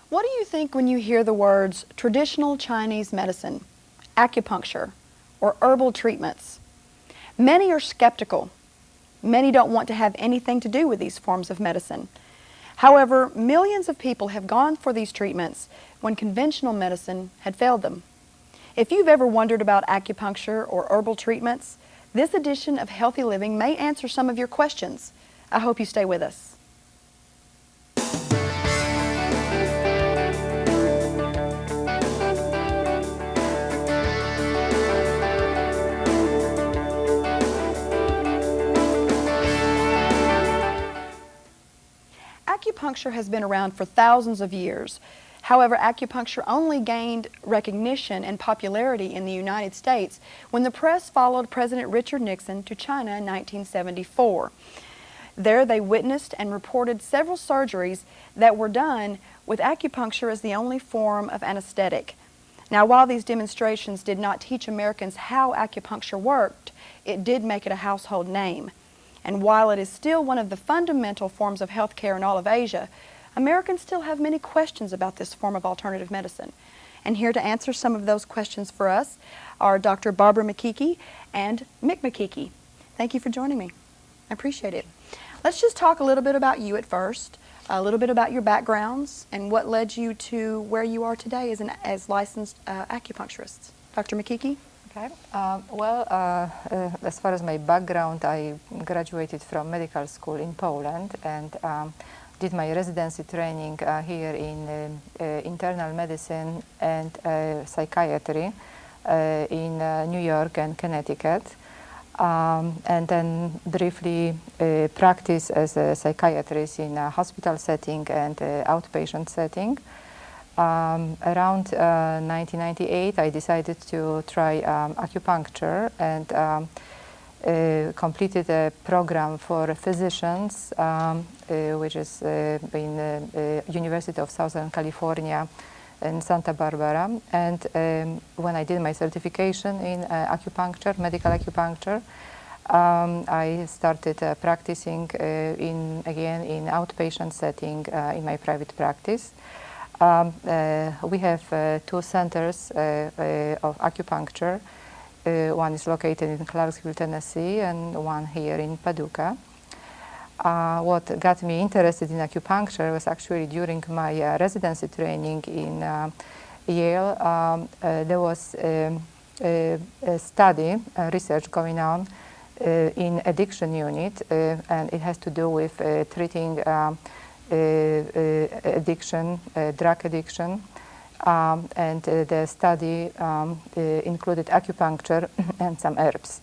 What do you think when you hear the words traditional Chinese medicine, acupuncture, or herbal treatments? Many are skeptical. Many don't want to have anything to do with these forms of medicine. However, millions of people have gone for these treatments when conventional medicine had failed them. If you've ever wondered about acupuncture or herbal treatments, this edition of Healthy Living may answer some of your questions. I hope you stay with us. Acupuncture has been around for thousands of years. However, acupuncture only gained recognition and popularity in the United States when the press followed President Richard Nixon to China in 1974. There they witnessed and reported several surgeries that were done with acupuncture as the only form of anesthetic. Now, while these demonstrations did not teach Americans how acupuncture worked, it did make it a household name. And while it is still one of the fundamental forms of health care in all of Asia, Americans still have many questions about this form of alternative medicine. And here to answer some of those questions for us are Dr. Barbara Mikicki and Mick Mikicki. Thank you for joining me. I appreciate it. Let's just talk a little bit about you at first, a little bit about your backgrounds, and what led you to where you are today as licensed acupuncturists. Dr. Mikicki? Okay. As far as my background, I graduated from medical school in Poland and did my residency training here in internal medicine and psychiatry in New York and Connecticut. And then briefly practice as a psychiatrist in a hospital setting and outpatient setting. Around 1998, I decided to try acupuncture and completed a program for physicians, which is in University of Southern California in Santa Barbara. And when I did my certification in acupuncture, medical acupuncture, I started practicing again in outpatient setting in my private practice. We have two centers of acupuncture. One is located in Clarksville, Tennessee, and one here in Paducah. What got me interested in acupuncture was actually during my residency training in Yale. There was a study, research going on in addiction unit, and it has to do with treating addiction, drug addiction, and the study included acupuncture and some herbs.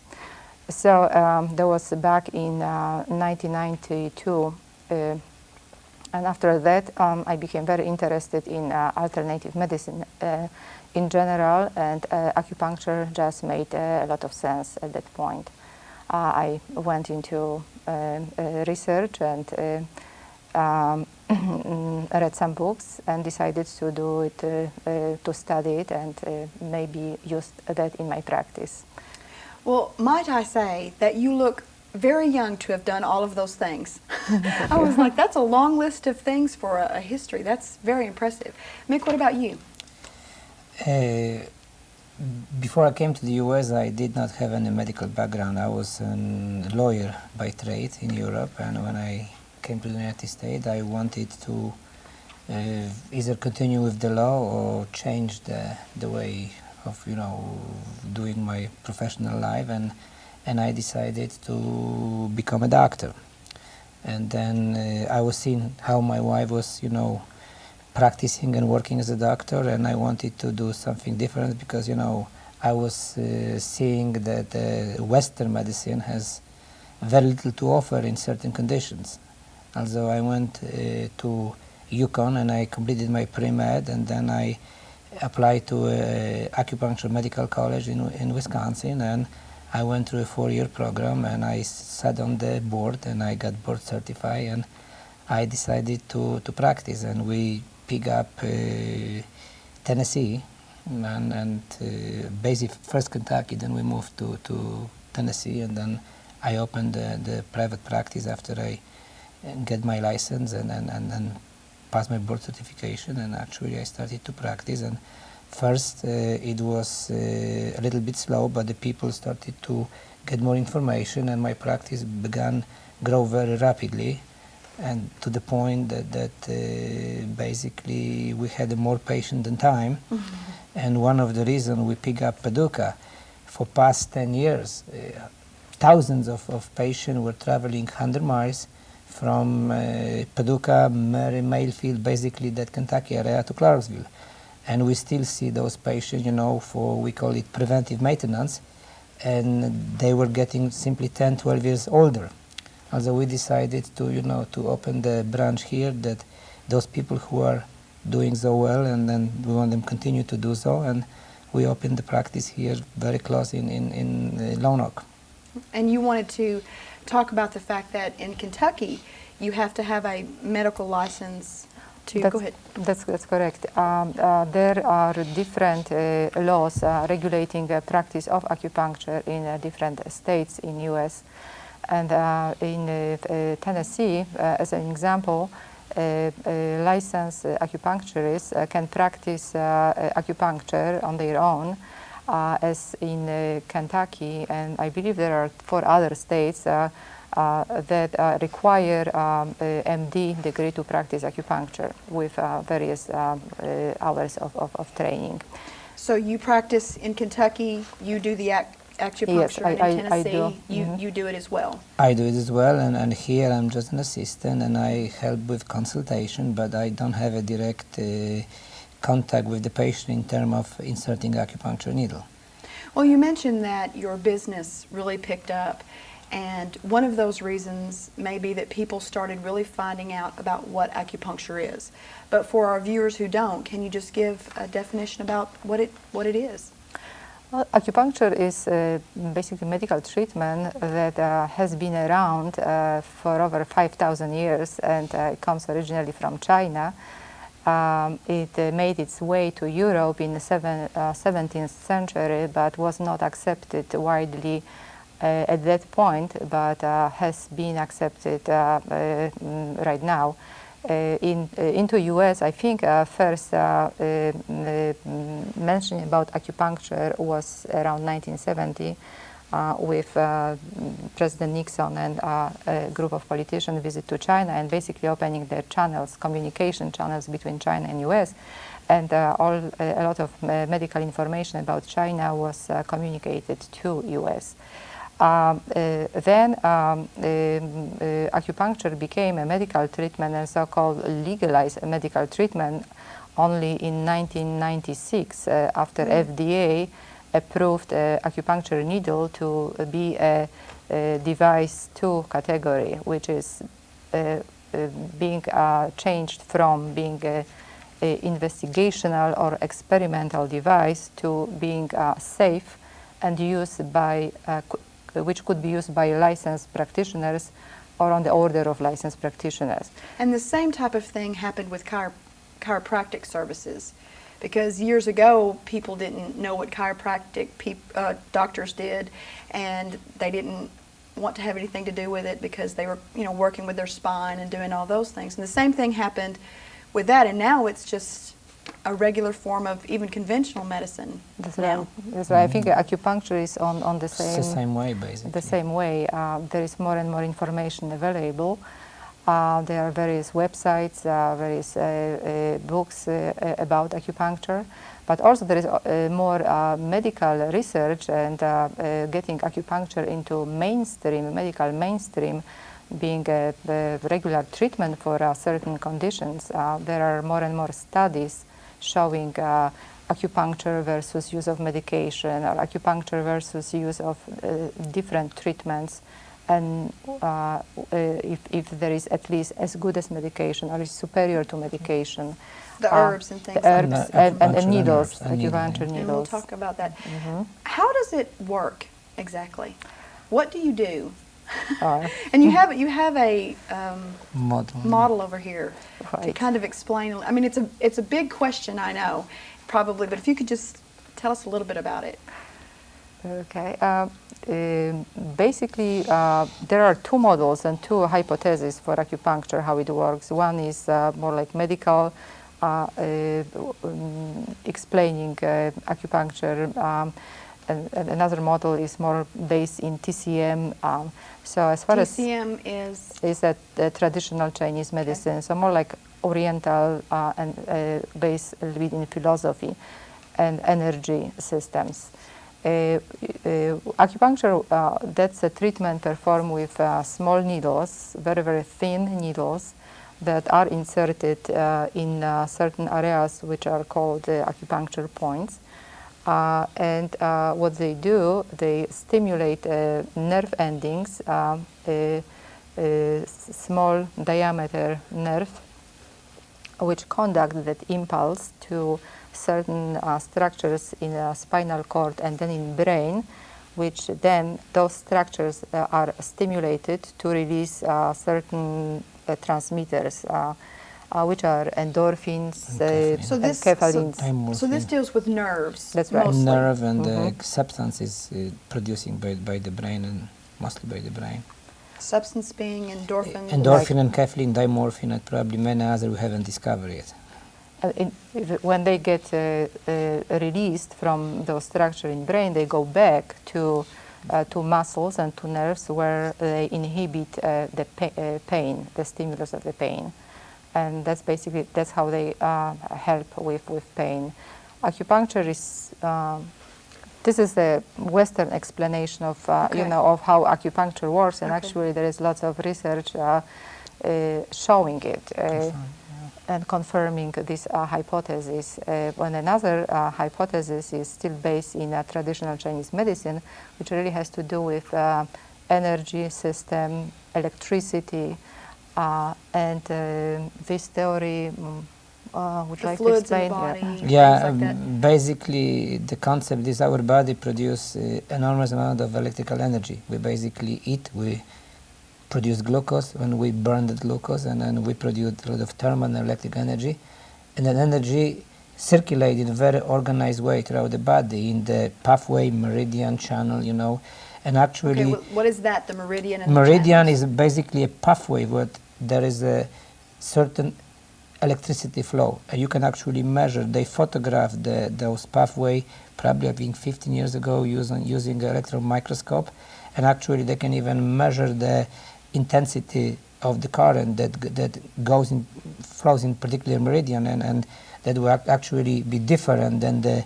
So that was back in 1992, and after that I became very interested in alternative medicine in general, and acupuncture just made a lot of sense at that point. I went into research and read some books and decided to do it, to study it, and maybe use that in my practice. Well, might I say that you look very young to have done all of those things. I was like, that's a long list of things for a history. That's very impressive. Mick, what about you? Before I came to the US, I did not have any medical background. I was a lawyer by trade in Europe, and when I came to the United States, I wanted to either continue with the law or change the way of doing my professional life, and I decided to become a doctor. And then I was seeing how my wife was practicing and working as a doctor, and I wanted to do something different because I was seeing that Western medicine has very little to offer in certain conditions. Also, I went to UConn and I completed my pre-med, and then I applied to acupuncture medical college in Wisconsin, and I went through a 4-year program, and I sat on the board and I got board certified, and I decided to practice, and we pick up Tennessee and basically first Kentucky, then we moved to Tennessee, and then I opened the private practice after I get my license, and passed my board certification, and actually I started to practice. And first it was a little bit slow, but the people started to get more information, and my practice began grow very rapidly, and to the point that basically we had more patient than time. And one of the reasons we pick up Paducah, for past 10 years, thousands of patients were traveling 100 miles from Paducah, Mary, Mayfield, basically that Kentucky area, to Clarksville. And we still see those patients, you know, for, we call it preventive maintenance, and they were getting simply 10, 12 years older. Also we decided to, you know, to open the branch here, that those people who are doing so well, and then we want them to continue to do so, and we opened the practice here very close in Lone Oak. And you wanted to talk about the fact that in Kentucky you have to have a medical license to, go ahead. That's correct. There are different laws regulating the practice of acupuncture in different states in U.S. And in Tennessee, as an example, licensed acupuncturists can practice acupuncture on their own, as in Kentucky, and I believe there are 4 other states that require MD degree to practice acupuncture with various hours of training. So you practice in Kentucky, you do the acupuncture, Yes, and in I Tennessee do. you do it as well. I do it as well, and here I'm just an assistant, and I help with consultation, but I don't have a direct contact with the patient in terms of inserting acupuncture needle. Well, you mentioned that your business really picked up, and one of those reasons may be that people started really finding out about what acupuncture is. But for our viewers who don't, can you just give a definition about what it is? Well, acupuncture is basically medical treatment that has been around for over 5,000 years, and it comes originally from China. It made its way to Europe in the 17th century, but was not accepted widely at that point, but has been accepted right now. Into U.S., I think first mentioning about acupuncture was around 1970 with President Nixon and a group of politicians visit to China and basically opening their channels, communication channels between China and U.S. And a lot of medical information about China was communicated to U.S. Then acupuncture became a medical treatment, and so-called legalized medical treatment only in 1996 after FDA approved acupuncture needle to be a device 2 category, which is being changed from being a investigational or experimental device to being safe and used by which could be used by licensed practitioners or on the order of licensed practitioners. And the same type of thing happened with chiropractic services, because years ago people didn't know what chiropractic doctors did, and they didn't want to have anything to do with it because they were, you know, working with their spine and doing all those things. And the same thing happened with that, and now it's just a regular form of even conventional medicine. That's now. right. That's right. I think acupuncture is on the same, It's the same way, basically. the same way. There is more and more information available. There are various websites, various books about acupuncture, but also there is more medical research and getting acupuncture into mainstream, medical mainstream, being a regular treatment for certain conditions. There are more and more studies showing acupuncture versus use of medication, or acupuncture versus use of different treatments, and if there is at least as good as medication or is superior to medication. The herbs and things the like herbs that. and needles, herbs and acupuncture needles. And we'll needles. talk about that. How does it work exactly? What do you do? And you have a model over here to Right. kind of explain. I mean, it's a big question, I know, probably, but if you could just tell us a little bit about it. Okay. Basically, there are two models and two hypotheses for acupuncture, how it works. One is more like medical, explaining acupuncture, and another model is more based in TCM. So as far TCM is that traditional Chinese medicine, so more like Oriental and based a little bit in philosophy and energy systems. Acupuncture, that's a treatment performed with small needles, very, very thin needles that are inserted in certain areas which are called acupuncture points. And what they do, they stimulate nerve endings, small diameter nerve, which conduct that impulse to certain structures in the spinal cord and then in brain, which then those structures are stimulated to release certain transmitters, which are endorphins, So this, enkephalins. so this deals with nerves. That's right. Mostly. Nerve and substances producing by the brain and mostly by the brain. Substance being endorphin. Endorphin and caffeine, dimorphin, and probably many others we haven't discovered yet. When they get released from those structures in brain, they go back to muscles and to nerves where they inhibit the pain, the stimulus of the pain. And that's basically, that's how they help with pain. Acupuncture is, this is the Western explanation of, Okay. you know, of how acupuncture works, and Okay. actually there is lots of research showing it. And confirming this hypothesis. When another hypothesis is still based in traditional Chinese medicine, which really has to do with energy system, electricity, and this theory, would The like to fluids in the explain? body. Yeah, Things like that. basically the concept is our body produce enormous amount of electrical energy. We basically eat, we produce glucose. When we burn the glucose, and then we produce a lot of thermal and electric energy, and that energy circulate in a very organized way throughout the body in the pathway, meridian, channel, you know, and actually Okay, what is that? The meridian and meridian the is basically a pathway where there is a certain electricity flow, and you can actually measure. They photographed those pathway probably I think 15 years ago using electron microscope, and actually they can even measure the intensity of the current that flows in particular meridian, and that will actually be different than the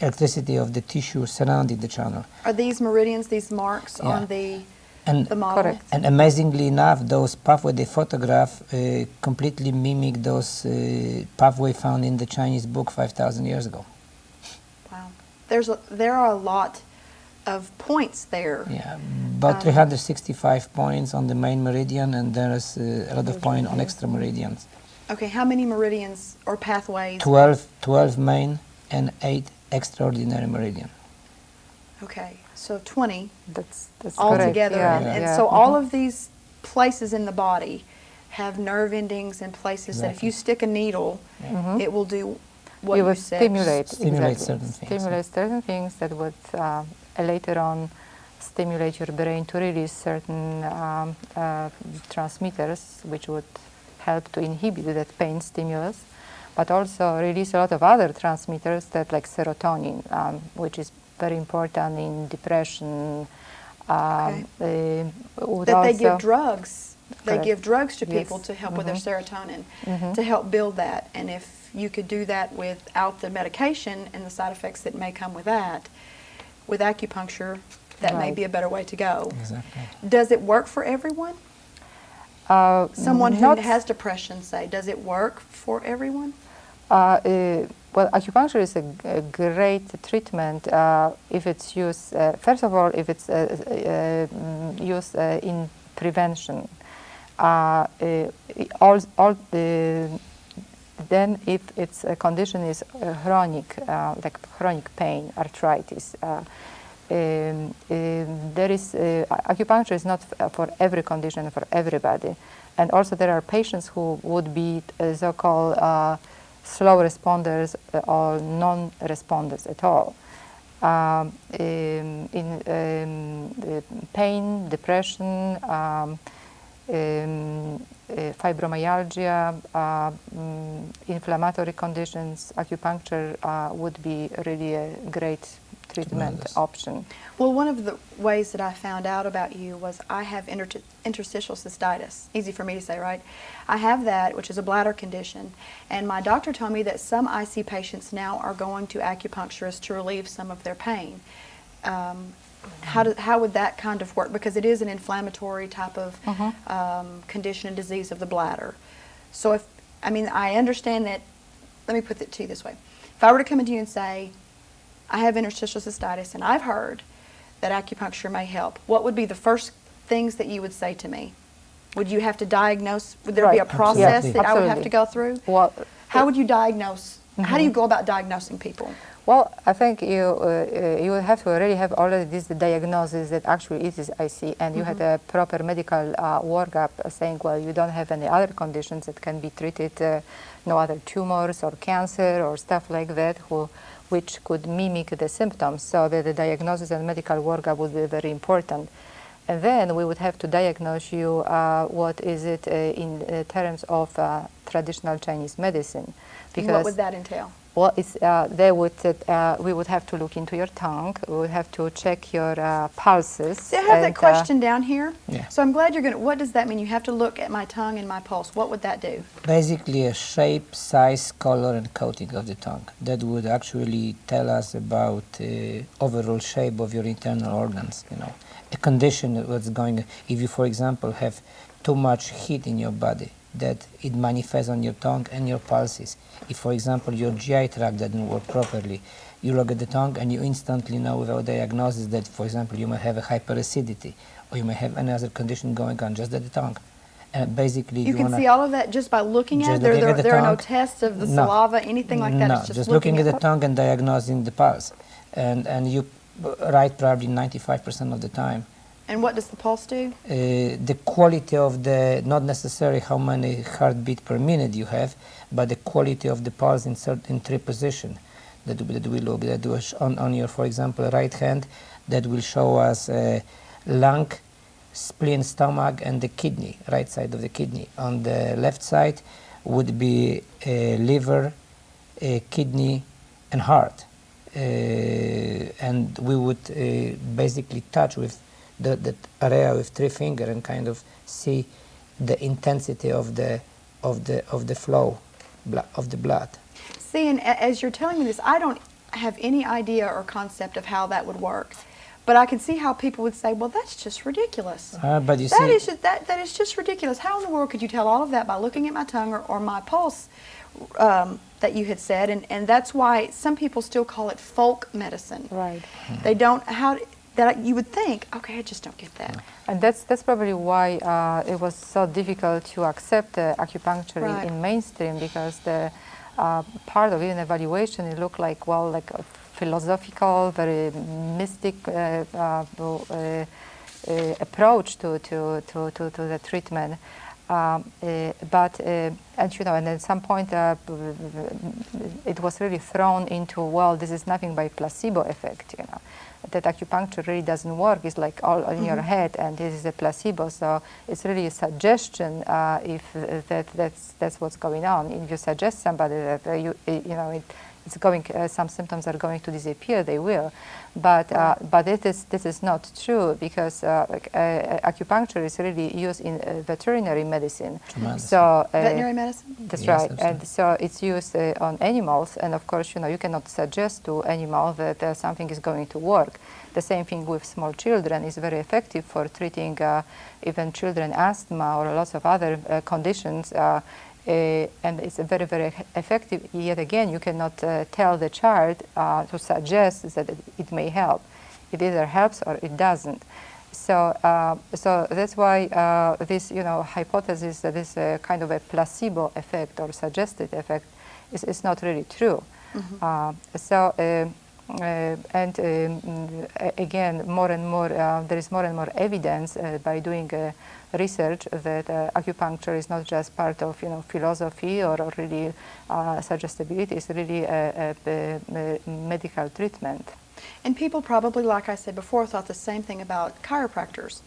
electricity of the tissue surrounding the channel. Are these meridians, these marks Yeah. on the And model? Correct. And amazingly enough, those pathway they photograph completely mimic those pathway found in the Chinese book 5,000 years ago. Wow. There are a lot of points there. Yeah, about 365 points on the main meridian, and there is a lot of points on extra meridians. Okay, how many meridians or pathways? 12 main and 8 extraordinary meridian. Okay, so 20 That's all correct. together. Yeah, And yeah. so all of these places in the body have nerve endings and places that if Exactly. you stick a needle, it will do what you you will said. stimulate Stimulate exactly. certain things, Stimulate certain things that would later on stimulate your brain to release certain transmitters, which would help to inhibit that pain stimulus, but also release a lot of other transmitters that like serotonin, which is very important in depression. Okay. Would That they also- give drugs. They Correct. give drugs to Yes. people to help with their serotonin, Mhm. to help build that. And if you could do that without the medication and the side effects that may come with that, with acupuncture, that may Right. be a better way to go. Exactly. Does it work for everyone? Someone who not- has depression, say, does it work for everyone? Well, acupuncture is a great treatment if it's used, first of all, if it's used in prevention. Then if its condition is chronic, like chronic pain, arthritis, there is acupuncture is not for every condition, for everybody. And also there are patients who would be slow responders or non-responders at all. pain, depression, fibromyalgia, inflammatory conditions. Acupuncture would be really a great treatment option. Well, one of the ways that I found out about you was I have interstitial cystitis. Easy for me to say, right? I have that, which is a bladder condition, and my doctor told me that some IC patients now are going to acupuncturists to relieve some of their pain. How would that kind of work? Because it is an inflammatory type of condition and disease of the bladder. So I understand that. Let me put it to you this way: if I were to come to you and say, I have interstitial cystitis, and I've heard that acupuncture may help, what would be the first things that you would say to me? Would you have to diagnose? Would there be a process that I would have to go through? Well, how would you diagnose? How do you go about diagnosing people? Well, I think you would have to already have already this diagnosis that actually it is IC, and you had a proper medical workup saying, well, you don't have any other conditions that can be treated, no other tumors or cancer or stuff like that, which could mimic the symptoms. So the diagnosis and medical workup would be very important. And then we would have to diagnose you what is it in terms of traditional Chinese medicine. Because what would that entail? Well, we would have to look into your tongue. We would have to check your pulses. See, I have that question down here. Yeah. So I'm glad you're going to, what does that mean? You have to look at my tongue and my pulse. What would that do? Basically a shape, size, color and coating of the tongue. That would actually tell us about overall shape of your internal organs, you know. A condition that's going, if you, for example, have too much heat in your body, that it manifests on your tongue and your pulses. If, for example, your GI tract doesn't work properly, you look at the tongue and you instantly know without diagnosis that, for example, you may have a hyperacidity or you may have any other condition going on just at the tongue. And basically, you can see all of that just by looking at it? There are no tests of the saliva, anything like that? No, it's just looking at the tongue and diagnosing the pulse. And you right probably 95% of the time. And what does the pulse do? The quality of the, not necessarily how many heartbeat per minute you have, but the quality of the pulse in three positions that we look at. On your, for example, right hand, that will show us lung, spleen, stomach, and the kidney, right side of the kidney. On the left side would be liver, kidney, and heart. And we would basically touch with that area with three fingers and kind of see the intensity of the flow of the blood. See, and as you're telling me this, I don't have any idea or concept of how that would work. But I can see how people would say, well, that's just ridiculous. But you that see, that is just ridiculous. How in the world could you tell all of that by looking at my tongue or my pulse that you had said? And that's why some people still call it folk medicine. Right. They don't, that you would think, okay, I just don't get that. And that's probably why it was so difficult to accept acupuncture in mainstream, because the part of it in evaluation, it looked like, well, like a philosophical, very mystic approach to the treatment. But and you know, and at some point it was really thrown into, well, this is nothing but placebo effect, you know, that acupuncture really doesn't work. It's like all in your head, and this is a placebo. So it's really a suggestion. If that's what's going on. If you suggest somebody that you know it's going, some symptoms are going to disappear, they will. But this is not true, because acupuncture is really used in veterinary medicine. So veterinary medicine. That's yes, right, absolutely. and so it's used on animals, and of course, you know, you cannot suggest to animal that something is going to work. The same thing with small children is very effective for treating even children asthma or lots of other conditions. And it's very, very effective. Yet again, you cannot tell the child to suggest that it may help. It either helps or it doesn't. So, so that's why this, you know, hypothesis that this kind of a placebo effect or suggested effect is not really true. Again, more and more, there is more and more evidence by doing research that acupuncture is not just part of, you know, philosophy or really suggestibility. It's really a medical treatment. And people probably, like I said before, thought the same thing about chiropractors,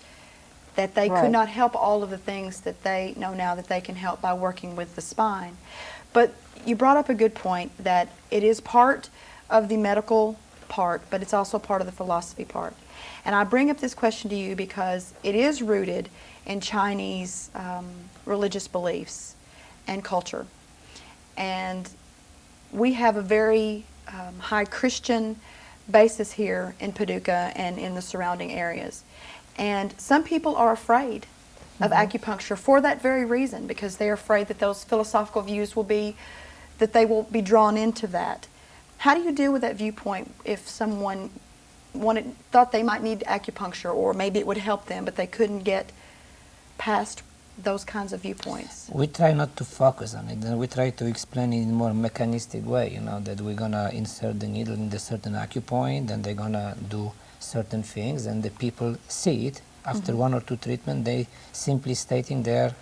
that they could Right. not help all of the things that they know now that they can help by working with the spine. But you brought up a good point that it is part of the medical part, but it's also part of the philosophy part. And I bring up this question to you because it is rooted in Chinese religious beliefs and culture. And we have a very high Christian basis here in Paducah and in the surrounding areas. And some people are afraid of acupuncture for that very reason, because they're afraid that those philosophical views will be, that they will be drawn into that. How do you deal with that viewpoint if someone thought they might need acupuncture, or maybe it would help them, but they couldn't get past those kinds of viewpoints? We try not to focus on it, and we try to explain it in a more mechanistic way, you know, that we're gonna insert the needle in the certain acupoint, and they're gonna do certain things, and the people see it. After one or two treatments, they simply stating they're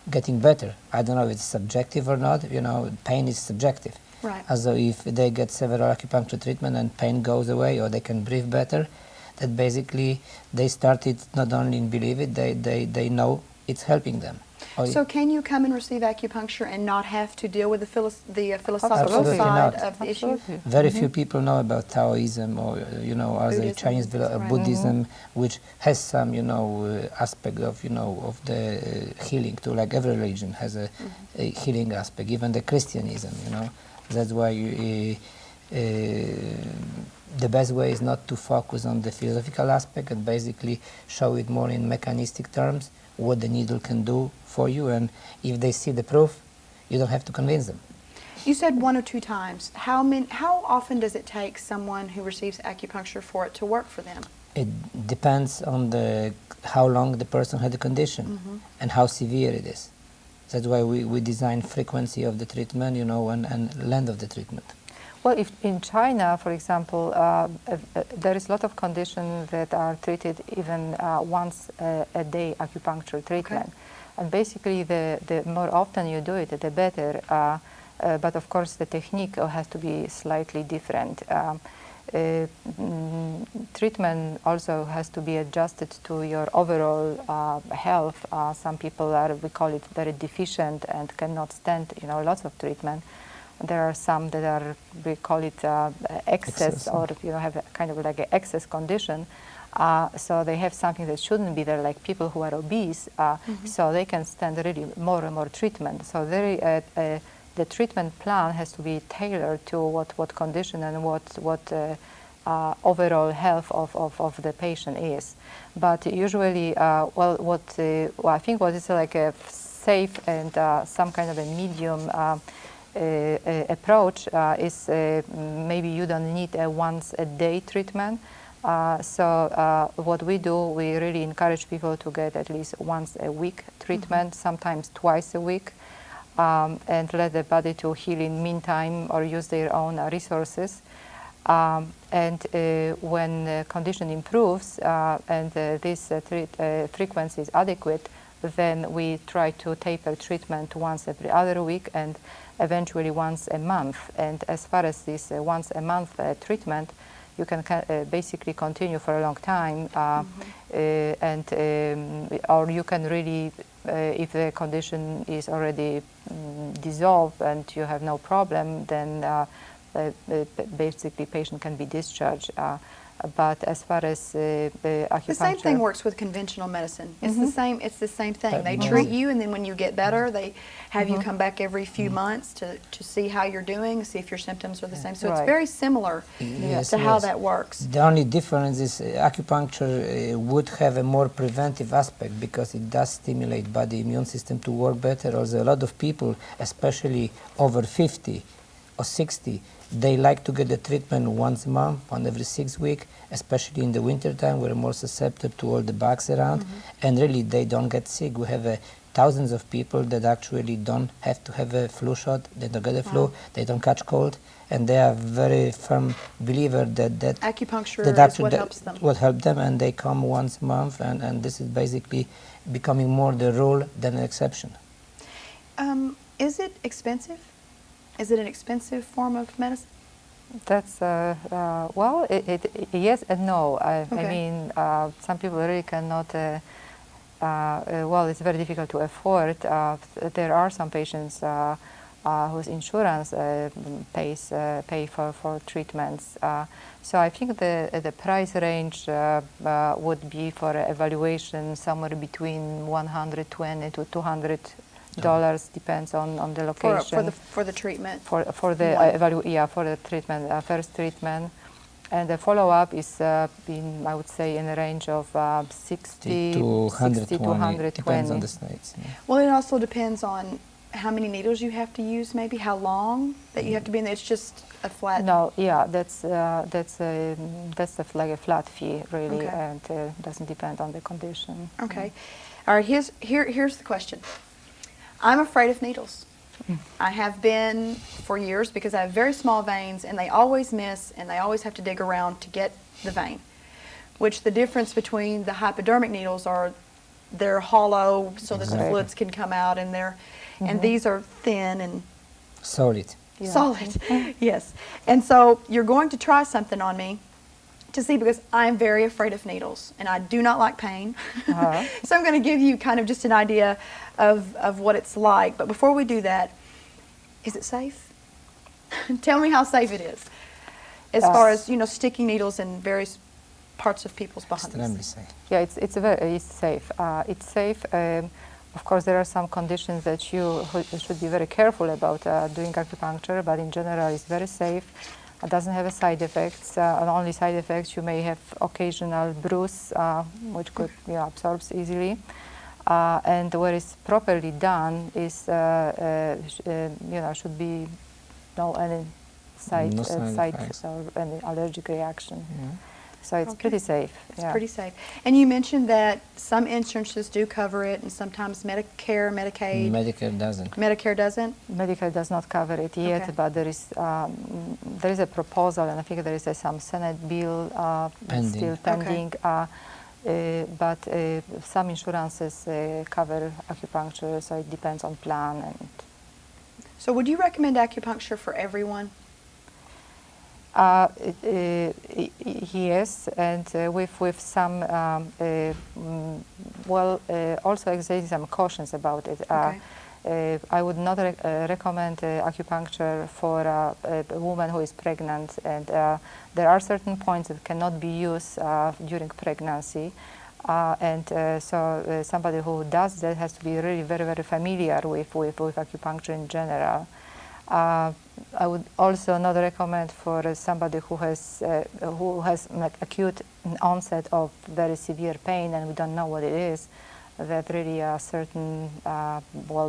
getting better. I don't know if it's subjective or not, you know, pain is subjective. Right. Also, if they get several acupuncture treatment and pain goes away, or they can breathe better, that basically they started not only in believe it, they know it's helping them. So can you come and receive acupuncture and not have to deal with the philosophical Absolutely side not. of the issue? Absolutely. Very few people know about Taoism, or you know, as a Buddhism, Chinese right. Buddhism, which has some, you know, aspect of, you know, of the healing too. Like every religion has a healing aspect, even the Christianism, you know. That's why the best way is not to focus on the philosophical aspect, and basically show it more in mechanistic terms, what the needle can do for you, and if they see the proof, you don't have to convince them. You said 1 or 2 times. How often does it take someone who receives acupuncture for it to work for them? It depends on how long the person had the condition and how severe it is. That's why we design frequency of the treatment, you know, and length of the treatment. Well, if in China, for example, there is a lot of conditions that are treated even once a day acupuncture treatment. Okay. And basically, the more often you do it, the better. But of course, the technique has to be slightly different. Treatment also has to be adjusted to your overall health. Some people are, we call it, very deficient and cannot stand, you know, lots of treatment. There are some that are, we call it excess, or you know, have a kind of like an excess condition. So they have something that shouldn't be there, like people who are obese. So they can stand really more and more treatment. So the treatment plan has to be tailored to what condition and what overall health of the patient is. But usually, well, I think what is like a safe and some kind of a medium approach is maybe you don't need a once a day treatment. So what we do, we really encourage people to get at least once a week treatment, sometimes twice a week, and let the body to heal in meantime or use their own resources. And when the condition improves and this frequency is adequate, then we try to taper treatment once every other week and eventually once a month. And as far as this once a month treatment, you can basically continue for a long time, or you can really, if the condition is already dissolved and you have no problem, then basically patient can be discharged. But as far as acupuncture, The same thing works with conventional medicine. It's the same. It's the same thing. They treat you, and then when you get better, they have you come back every few months to see how you're doing, see if your symptoms are the same. So it's Right. very similar to how that works. The only difference is acupuncture would have a more preventive aspect, because it does stimulate body immune system to work better. Also, a lot of people, especially over 50 or 60, they like to get the treatment once a month, on every 6 weeks, especially in the winter time. We're more susceptible to all the bugs around, and really they don't get sick. We have thousands of people that actually don't have to have a flu shot, they don't get a flu, they don't catch cold, and they are very firm believer that Acupuncture that is what helps them. What help them, and they come once a month, and this is basically becoming more the rule than an exception. Is it expensive? Is it an expensive form of medicine? That's well, yes and no. I Okay. mean, some people really cannot. Well, it's very difficult to afford. There are some patients whose insurance pay for treatments. So I think the price range would be for evaluation somewhere between $120 to $200, depends on the location. For the treatment. For the One. for the treatment, first treatment, and the follow-up is I would say in the range of 60 to 120. 120, depends on the states. Yeah. Well, it also depends on how many needles you have to use, maybe how long that you have to be in there. It's just a flat. No, yeah, that's like a flat fee, really, Okay. and doesn't depend on the condition. Okay. All right. Here's the question. I'm afraid of needles. I have been for years because I have very small veins and they always miss and they always have to dig around to get the vein. Which the difference between the hypodermic needles are they're hollow so that the Exactly. fluids can come out and and these are thin and Solid. Yeah. solid. Yes. And so you're going to try something on me to see because I'm very afraid of needles and I do not like pain. So I'm going to give you kind of just an idea of what it's like. But before we do that, is it safe? Tell me how safe it is. As far as, sticking needles in various parts of people's bodies. Extremely safe. Yeah, it's safe. It's safe. Of course, there are some conditions that you should be very careful about doing acupuncture, but in general, it's very safe. It doesn't have side effects. Only side effects, you may have occasional bruise, which could absorb easily. And where it's properly done is, should be no any side effects. or any allergic reaction. Yeah. So it's pretty safe. It's pretty safe. And you mentioned that some insurances do cover it and sometimes Medicare, Medicaid. Medicare doesn't. Medicare doesn't? Medicare does not cover it yet, Okay. but there is a proposal, and I think there is some Senate bill still pending. But some insurances cover acupuncture, so it depends on plan. And So would you recommend acupuncture for everyone? Yes, and with some also existing some cautions about it. Okay. I would not recommend acupuncture for a woman who is pregnant, and there are certain points that cannot be used during pregnancy. So somebody who does that has to be really very, very familiar with acupuncture in general. I would also not recommend for somebody who has like acute onset of very severe pain and we don't know what it is, that really a certain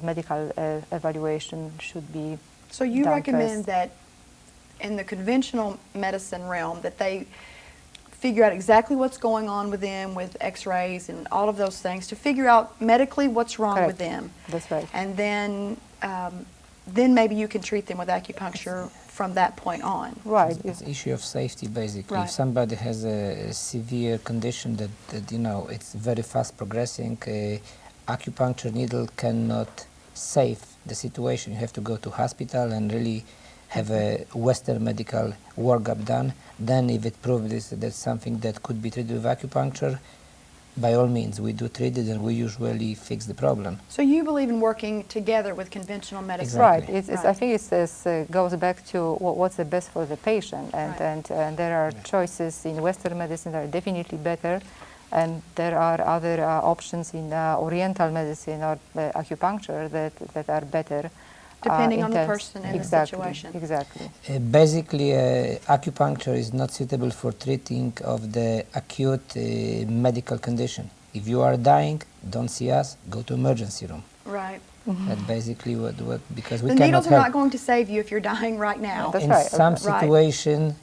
medical evaluation should be So you done recommend first. that in the conventional medicine realm that they figure out exactly what's going on with them with x-rays and all of those things to figure out medically what's wrong with Correct. them. That's right. And then maybe you can treat them with acupuncture from that point on. Right. It's an issue of safety, basically. Right. If somebody has a severe condition that it's very fast progressing, acupuncture needle cannot save the situation. You have to go to hospital and really have a Western medical workup done. Then if it proves that's something that could be treated with acupuncture, by all means, we do treat it and we usually fix the problem. So you believe in working together with conventional medicine? Exactly. Right. I think it goes back to what's the best for the patient, and there are choices in Western medicine that are definitely better, and there are other options in Oriental medicine or acupuncture that are better. Depending on the person and the situation. Exactly. Basically, acupuncture is not suitable for treating of the acute medical condition. If you are dying, don't see us, go to emergency room. Right. That's basically what because we The cannot needles are help. not going to save you if you're dying right now. That's In right. some Right. situation,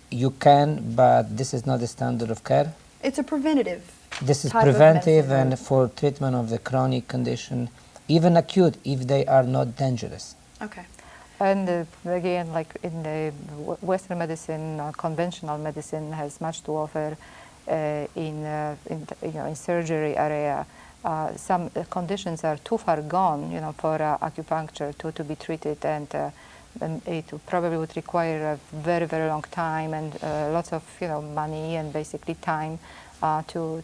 you can, but this is not the standard of care. It's a preventative. This is type of preventive medicine. and for treatment of the chronic condition, even acute, if they are not dangerous. Okay. And again, like in the Western medicine, conventional medicine has much to offer in surgery area. Some conditions are too far gone, for acupuncture to be treated, and it probably would require a very, very long time and lots of money and basically time to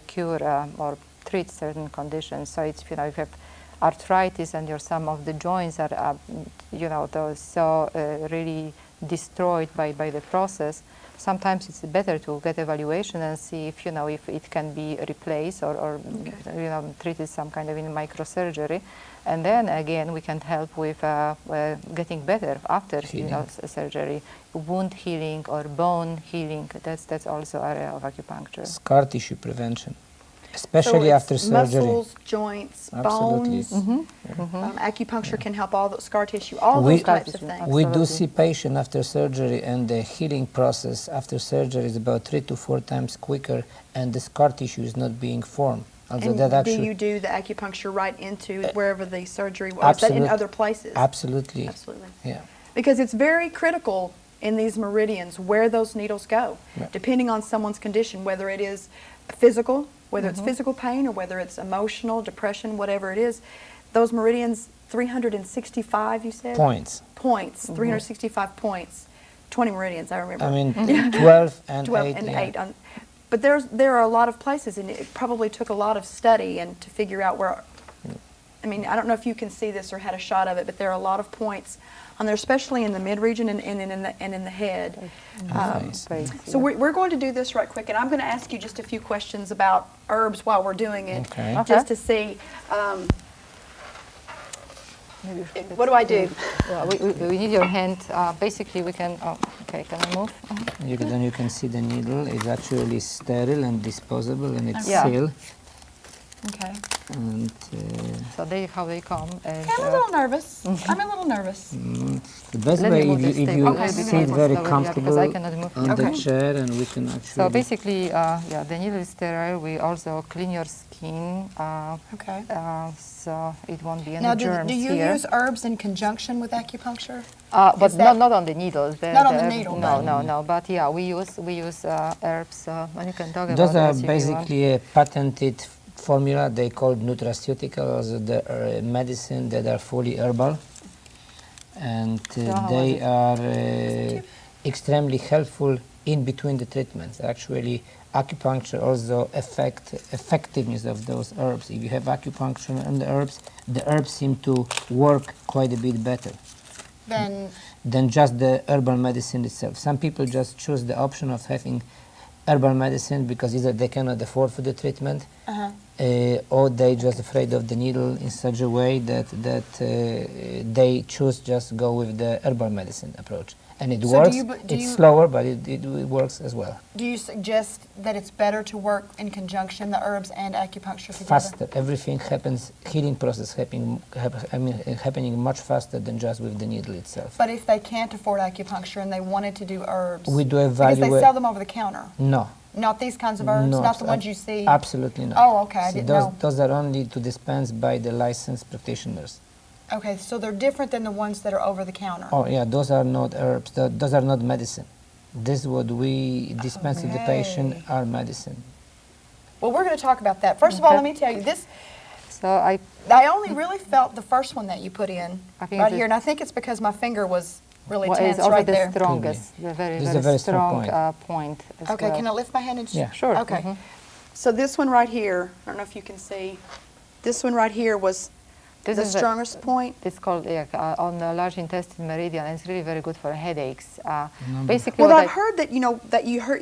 cure or treat certain conditions. So it's you have arthritis and some of the joints are those so really destroyed by the process. Sometimes it's better to get evaluation and see if if it can be replaced or treated some kind of microsurgery, and then again we can help with getting better after surgery, wound healing or bone healing. That's also area of acupuncture. Scar tissue prevention, especially so after surgery. Muscles, joints, Absolutely. bones. Acupuncture can help all the scar tissue, all those types of things. We do see patient after surgery, and the healing process after surgery is about 3 to 4 times quicker, and the scar tissue is not being formed. Also, And that do actually you do the acupuncture right into wherever the surgery was? Or is that in other places? Absolutely. Absolutely. Yeah. Because it's very critical in these meridians where those needles go, Right. depending on someone's condition, whether it is physical, whether it's physical pain or whether it's emotional, depression, whatever it is. Those meridians, 365, you said? Points. Points, 365 points, 20 meridians, I remember. I mean, 12 and 12 8. and yeah. 8. But there are a lot of places, and it probably took a lot of study and to figure out where. I mean, I don't know if you can see this or had a shot of it, but there are a lot of points on there, especially in the mid-region and in the head. Nice. So we're going to do this right quick, and I'm going to ask you just a few questions about herbs while we're doing it, Okay. just to see. What do I do? Yeah, we need your hand. Basically, we can. Oh, okay. Can I move? Then you can see the needle is actually sterile and disposable, and it's Yeah. sealed. Okay. And So how they come. And, I'm a little nervous. I'm a little nervous. the best Let me way move if this you table. sit very Because comfortable I cannot move. on the Okay. chair, and we can actually. So basically, the needle is sterile. We also clean your skin, Okay. so it won't be any Now, germs do you here. use herbs in conjunction with acupuncture? But is that- not on the needle. Not on the needle, No, but- no. But yeah, we use herbs. And you can talk about Those are herbs if you want. basically a patented formula. They called nutraceuticals, the medicine that are fully herbal, and how they was it? are extremely helpful in between the treatments. Actually, acupuncture also affect effectiveness of those herbs. If you have acupuncture and the herbs seem to work quite a bit better than just the herbal medicine itself. Some people just choose the option of having herbal medicine because either they cannot afford for the treatment, or they just afraid of the needle in such a way that they choose just go with the herbal medicine approach. And it So works. do It's you- slower, but it works as well. Do you suggest that it's better to work in conjunction, the herbs and acupuncture together? Faster. Everything happens, healing process happening much faster than just with the needle itself. But if they can't afford acupuncture and they wanted to do herbs, We do because they evaluate. sell them over the counter, No. not these kinds of herbs, No, not the abs- ones you see. Absolutely not. Oh, okay, I So didn't those, know. those are only to dispense by the licensed practitioners. Okay, so they're different than the ones that are over the counter. Oh yeah, those are not herbs. Those are not medicine. This what we dispense to the patient Okay. are medicine. Well, we're going to talk about that. First of all, Okay. let me tell you this. So I I only really felt the first one that you put in I think right it's here, and I think it's because my finger was really well, tense it's also right the there. strongest, the This is very a very strong point. As Okay, well. can I lift my hand and Yeah. Sure. Okay. Mhm. So this one right here, I don't know if you can see. This one right here was This the is strongest point. It's called on the large intestine meridian, and it's really very good for headaches. Basically, Well, what I've heard that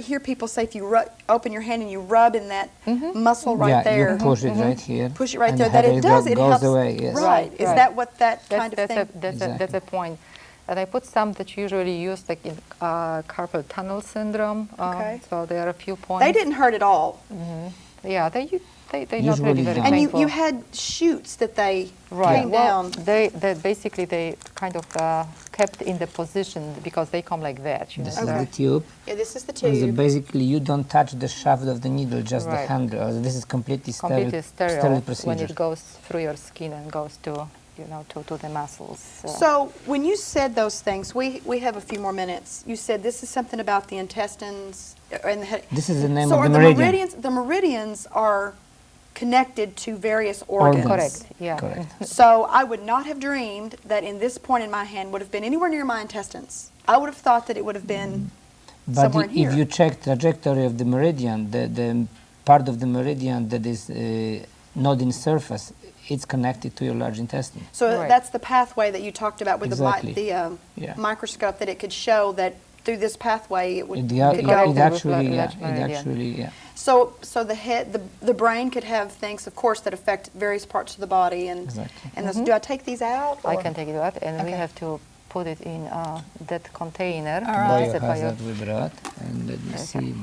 hear people say if you open your hand and you rub in that muscle right yeah, there, you push it right here. push it right and there, the that it headache does. It goes helps. away. Yes. Right. Is Right. that what that kind of that's thing? that's a point. And I put some that usually used like in carpal tunnel syndrome. Okay. So there are a few points. They didn't hurt at all. Yeah, they not Usually really very don't. And painful. you had shoots that they Right. came Well, down. they basically they kind of kept in the position because they come like that. You This know. is Okay. the tube. Yeah, this is the And so tube. basically, you don't touch the shaft of the needle, just the Right. handle. This is completely Completely sterile when procedure. it goes through your skin and goes to to the muscles. So when you said those things, we have a few more minutes. You said this is something about the intestines and the head. This is the name So of are the the meridian. meridians? The meridians are connected to various organs. Correct. Yeah. Correct. So I would not have dreamed that in this point in my hand would have been anywhere near my intestines. I would have thought that it would have been But somewhere in here. if you check trajectory of the meridian, the part of the meridian that is not in surface, it's connected to your large intestine. So Right. that's the pathway that you talked about with Exactly. the Yeah. microscope, that it could show that through this pathway it would It, could yeah, go. it Connected with actually, large it meridian. actually, yeah. So the head, the brain could have things, of course, that affect various parts of the body, and Exactly. and those, do I take these out? I or- can take it out, and we Okay. have to put it in that container. All right. It's a Biohazard we brought, and let me see if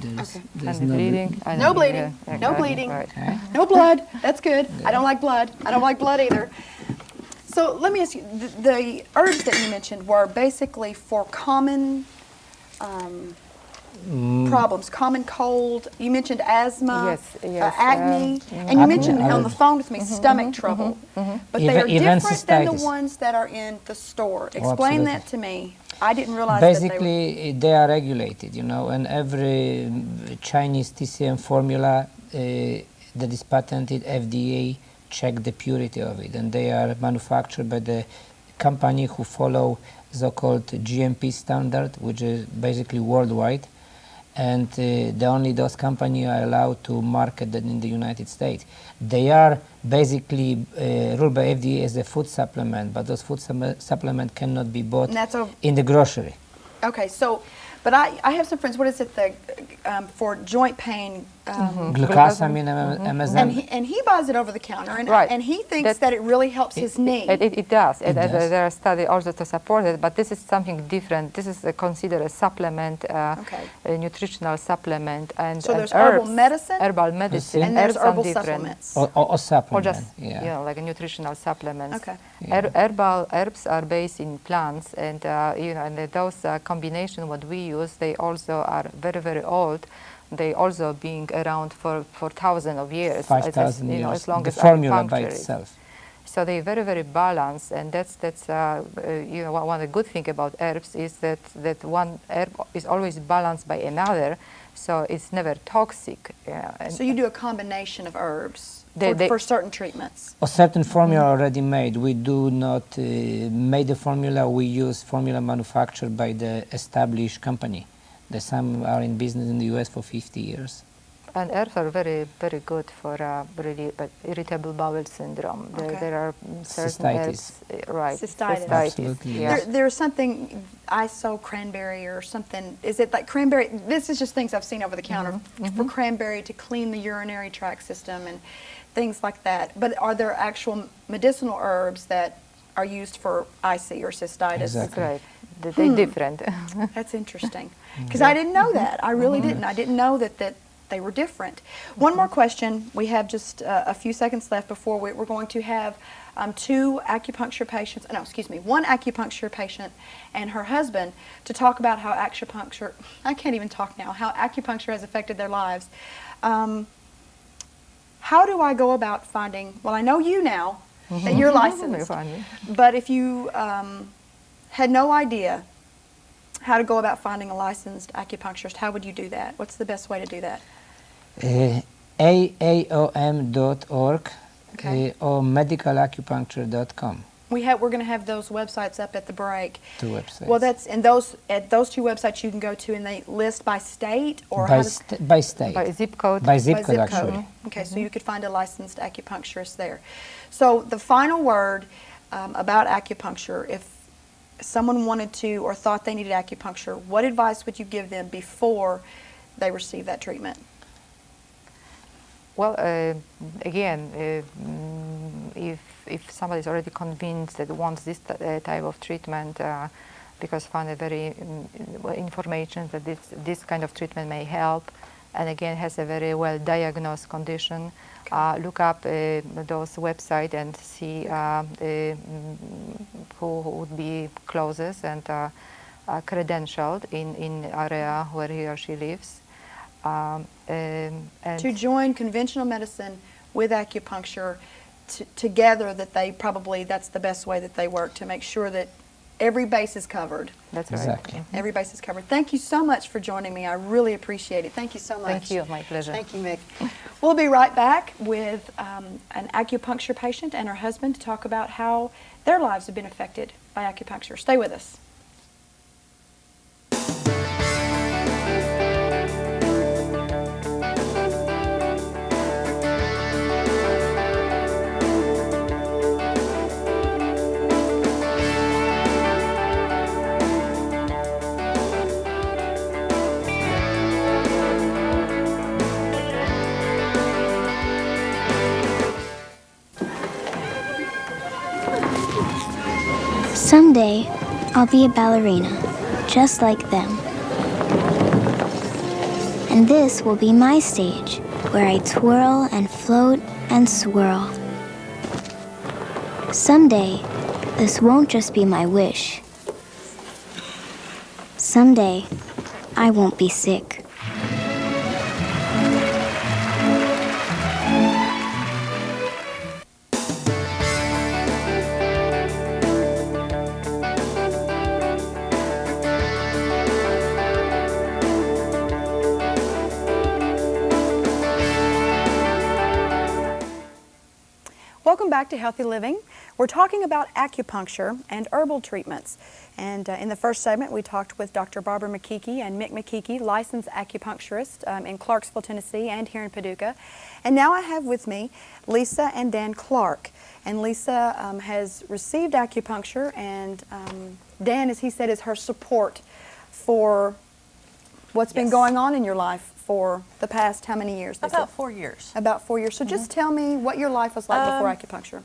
there's And the no bleeding. I No don't- bleeding. yeah, No right, bleeding. right. Okay. No blood. That's good. I don't like blood. I don't like blood either. So let me ask you: the herbs that you mentioned were basically for common problems, common cold. You mentioned asthma, Yes, yes, acne, and you Acne, mentioned on the allergy. phone with me stomach trouble. But they Even- are even different than the cystitis. ones that are in the store. Explain that to me. I didn't realize Basically, they are regulated, you know, and every Chinese TCM formula that is patented, FDA check the purity of it, and they are manufactured by the company who follow so-called GMP standard, which is basically worldwide, and the only those companies are allowed to market that in the United States. They are basically ruled by FDA as a food supplement, but those food supplement cannot be bought And that's a- in the grocery. they. Okay, so, but I have some friends. What is it? For joint pain. Glucosamine, MSM. And he buys it over the counter, Right. and he thinks That- that it really helps his knee. It does. It does. There are studies also to support it, but this is something different. This is considered a supplement, Okay. a nutritional supplement, and So and there's herbal herbs, medicine? herbal medicine, And there's herbs are herbal different. supplements. Or Or supplement, just yeah. like a nutritional supplements. Okay. Yeah. Herbal herbs are based in plants, and and those combination what we use, they also are very old. They also being around for thousands of years. 5,000 as years. as long the as formula by acupuncture is. itself. So they very balanced, and that's one of the good thing about herbs is that one herb is always balanced by another, so it's never toxic. And So you do a combination of herbs They- for certain treatments. A certain formula already made. We do not make the formula. We use formula manufactured by the established company. The some are in business in the U.S. for 50 years. And herbs are very good for really irritable bowel syndrome. Okay. There are certain Cystitis. herbs, right? Cystitis. Absolutely, Yeah. yes. There's something, ISO cranberry or something. Is it like cranberry? This is just things I've seen over the counter for cranberry to clean the urinary tract system and things like that. But are there actual medicinal herbs that are used for IC or cystitis? Exactly. That's right. They're different. That's interesting. Because I didn't know that. I really didn't. I didn't know that they were different. One more question. We have just a few seconds left before we're going to have two acupuncture patients, one acupuncture patient and her husband to talk about how acupuncture, I can't even talk now, how acupuncture has affected their lives. How do I go about finding, well, I know you now, that you're licensed, Funny. but if you had no idea how to go about finding a licensed acupuncturist, how would you do that? What's the best way to do that? AAOM.org Okay. or medicalacupuncture.com. We're going to have those websites up at the break. Two websites. Well, at those two websites you can go to, and they list by state or by, how to, by state. By zip code. By zip by code, zip code. actually. Okay, so you could find a licensed acupuncturist there. So the final word about acupuncture, if someone wanted to or thought they needed acupuncture, what advice would you give them before they receive that treatment? Well, again, if somebody is already convinced that wants this type of treatment, because found a very information that this kind of treatment may help, and again has a very well diagnosed condition, look up those websites and see who would be closest and credentialed in area where he or she lives. And To join conventional medicine with acupuncture together, that they probably, that's the best way that they work to make sure that every base is covered. That's right. Exactly. Every base is covered. Thank you so much for joining me. I really appreciate it. Thank you so much. Thank you. My pleasure. Thank you, Mick. We'll be right back with an acupuncture patient and her husband to talk about how their lives have been affected by acupuncture. Stay with us. Someday, I'll be a ballerina, just like them. And this will be my stage, where I twirl and float and swirl. Someday, this won't just be my wish. Someday, I won't be sick. Welcome back to Healthy Living. We're talking about acupuncture and herbal treatments. And in the first segment, we talked with Dr. Barbara Mikicki and Mick Mikicki, licensed acupuncturist in Clarksville, Tennessee, and here in Paducah. And now I have with me Lesa and Dan Clark. And Lesa has received acupuncture, and Dan, as he said, is her support for what's been going on in your life for the past how many years? About 4 years. About 4 years. So just tell me what your life was like before acupuncture.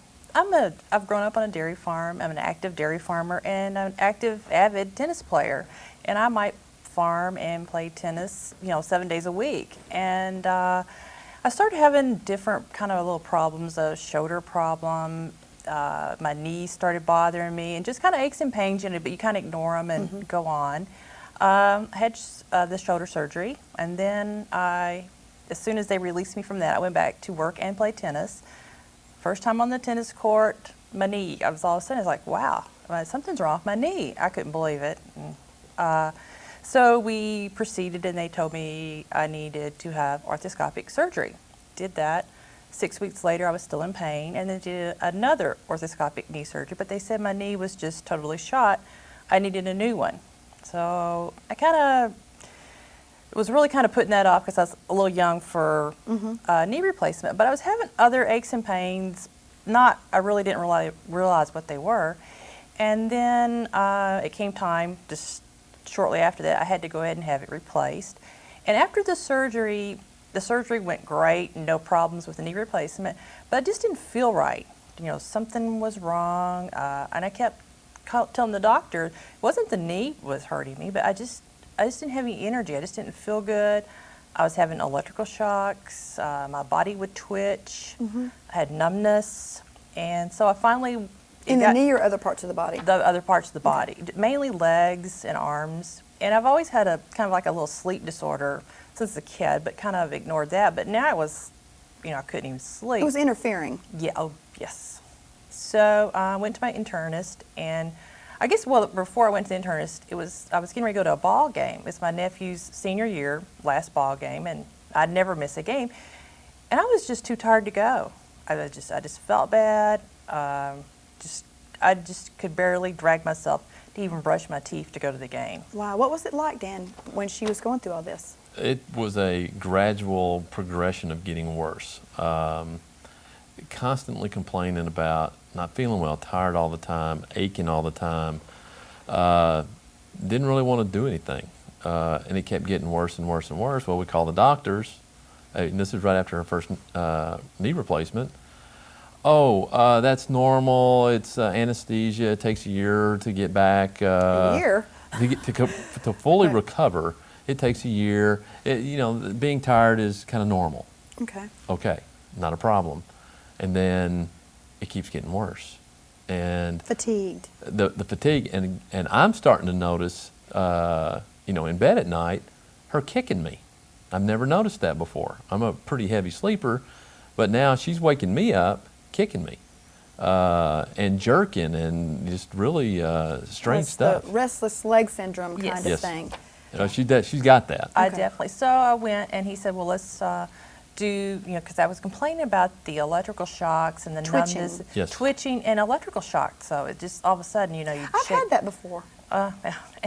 I've grown up on a dairy farm. I'm an active dairy farmer and I'm an active, avid tennis player. And I might farm and play tennis, 7 days a week. And I started having different kind of little problems, a shoulder problem. My knees started bothering me and just kind of aches and pains, but you kind of ignore them and go on. I had the shoulder surgery, and then as soon as they released me from that, I went back to work and play tennis. First time on the tennis court, my knee, I was all of a sudden, I was like, wow, something's wrong with my knee. I couldn't believe it. So we proceeded, and they told me I needed to have arthroscopic surgery. Did that. 6 weeks later, I was still in pain, and then did another arthroscopic knee surgery, but they said my knee was just totally shot. I needed a new one. So I was really kind of putting that off because I was a little young for knee replacement. But I was having other aches and pains. I really didn't realize what they were. And then it came time, just shortly after that, I had to go ahead and have it replaced. And after the surgery went great, no problems with the knee replacement. But I just didn't feel right. Something was wrong. And I kept telling the doctor it wasn't the knee was hurting me, but I just didn't have any energy. I just didn't feel good. I was having electrical shocks. My body would twitch. I had numbness, and so I finally In the knee or other parts of the body? The other parts of the body, mainly legs and arms. And I've always had a kind of like a little sleep disorder since a kid, but kind of ignored that. But now it was, I couldn't even sleep. It was interfering. Yeah. Oh, yes. So I went to my internist, and I guess, before I went to the internist, I was getting ready to go to a ball game. It's my nephew's senior year, last ball game, and I'd never miss a game. And I was just too tired to go. I just felt bad. I just could barely drag myself to even brush my teeth to go to the game. Wow. What was it like, Dan, when she was going through all this? It was a gradual progression of getting worse. Constantly complaining about not feeling well, tired all the time, aching all the time. Didn't really want to do anything. And it kept getting worse and worse and worse. Well, we called the doctors. And this is right after her first knee replacement. Oh, that's normal. It's anesthesia. It takes a year to get back. A year? To fully recover, it takes a year. Being tired is kind of normal. Okay. Okay, not a problem. And then it keeps getting worse. And Fatigued. The fatigue, and I'm starting to notice, in bed at night, her kicking me. I've never noticed that before. I'm a pretty heavy sleeper, but now she's waking me up, kicking me. and jerking and just really strange That's stuff. the restless leg syndrome Yes. kind of Yes. thing. She's got that. I Okay. definitely. So I went, and he said, well, let's do, because I was complaining about the electrical shocks and the Twitching. numbness, Yes. twitching and electrical shock. So it just, all of a sudden, you'd I've shake. had that before. And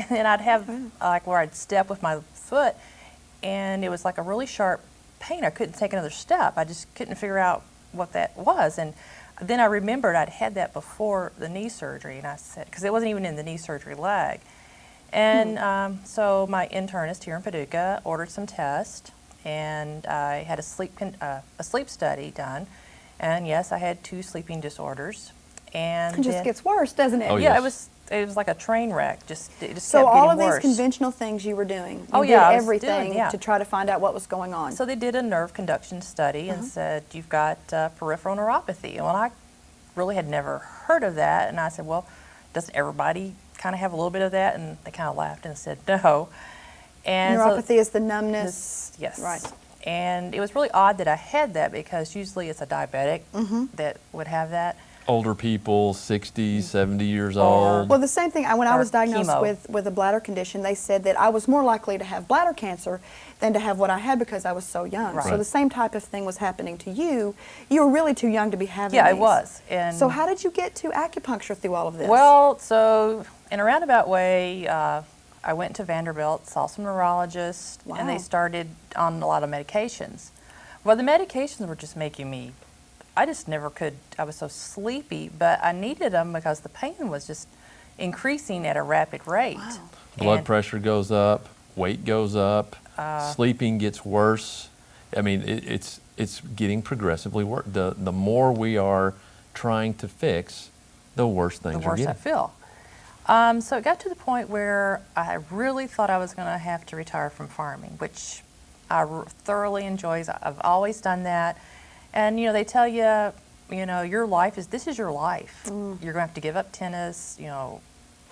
then I'd have, like, where I'd step with my foot, and it was like a really sharp pain. I couldn't take another step. I just couldn't figure out what that was. And then I remembered I'd had that before the knee surgery, and I said, because it wasn't even in the knee surgery leg. And so my internist here in Paducah ordered some tests, and I had a sleep study done. And yes, I had 2 sleeping disorders. And It just then- gets worse, doesn't it? Oh, yeah, yes. it was like a train wreck. It just So kept all getting of these worse. conventional things you were doing, you Oh, did yeah, I was everything doing, yeah. to try to find out what was going on. So they did a nerve conduction study and said, you've got peripheral neuropathy. Well, I really had never heard of that. And I said, well, doesn't everybody kind of have a little bit of that? And they kind of laughed and said, no. And Neuropathy is the so numbness. yes. Right. And it was really odd that I had that, because usually it's a diabetic that would have that. Older people, 60, 70 years Or- old. Well, the same thing, when I Or was diagnosed chemo. with a bladder condition, they said that I was more likely to have bladder cancer than to have what I had because I was so young. Right. So the same type of thing was happening to you. You were really too young to be having Yeah, it these. was. And So how did you get to acupuncture through all of this? well, so in a roundabout way, I went to Vanderbilt, saw some neurologists, and Wow. they started on a lot of medications. Well, the medications were just making me, I just never could, I was so sleepy, but I needed them because the pain was just increasing at a rapid rate. Wow. Blood And- pressure goes up, weight goes up, sleeping gets worse. I mean, it's getting progressively worse. The more we are trying to fix, the worse things the are worse I getting. feel. So it got to the point where I really thought I was going to have to retire from farming, which I thoroughly enjoy. I've always done that. And, they tell you, your life this is your life. You're going to have to give up tennis,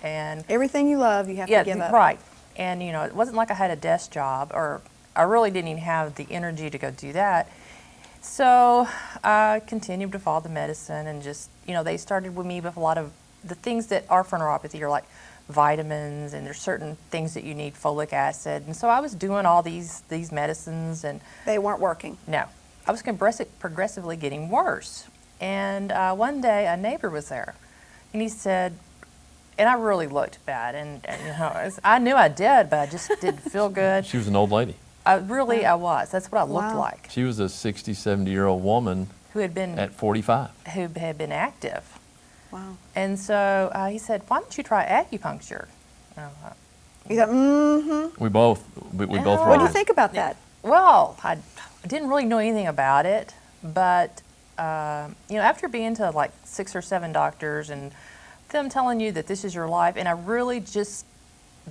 and Everything you love, you have yeah, to give up. right. And, it wasn't like I had a desk job, or I really didn't even have the energy to go do that. So I continued to follow the medicine, and just, they started with me with a lot of the things that are for neuropathy are like vitamins, and there's certain things that you need, folic acid. And so I was doing all these medicines, and They weren't working. no, I was progressively getting worse. And one day a neighbor was there, and he said, and I really looked bad, and I knew I did, but I just didn't feel good. She was an old lady. I was. That's what I looked Wow. like. She was a 60, 70-year-old woman Who had been at 45. active. Wow. And so he said, why don't you try acupuncture? And I thought, You thought, mm-hmm. We both What were What do you on it. think about that? well, I didn't really know anything about it, but after being to like 6 or 7 doctors and them telling you that this is your life, and I really just